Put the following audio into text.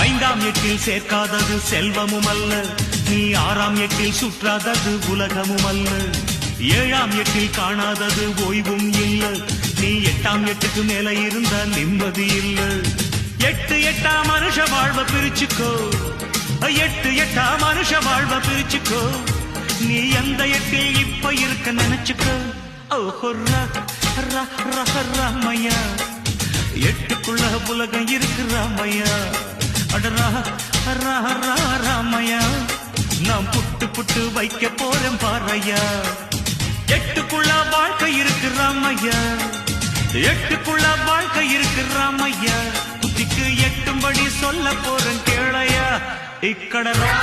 ஐந்தாம் எட்டில் சேர்க்காதது செல்வமும் அல்ல, நீ ஆறாம் எட்டில் சுற்றாதது உலகமும் அல்ல. ஏழாம் எட்டில் காணாதது ஓய்வும் இல்ல, நீ எட்டாம் எட்டுக்கு மேல இருந்த நிம்மதி இல்ல. எட்டு எட்டா மனுஷ வாழ்வ பிரிச்சுக்கோ, எட்டு எட்டா மனுஷ வாழ்வ பிரிச்சுக்கோ. நீ எந்த எட்டில் இப்ப இருக்க நினைச்சுக்கோ. ஓஹோ ராமையா, எட்டுக்குள்ள உலகம் இருக்கு ராமையா. அடரா ராமையா, நான் புட்டு புட்டு வைக்க போறேன் பாறையா. எட்டுக்குள்ள வாழ்க்கை இருக்கு ராமையா, எட்டுக்குள்ள வாழ்க்கை இருக்கு ராமையா. புத்திக்கு எட்டும்படி சொல்ல போறேன் கேளையா. இக்கடரா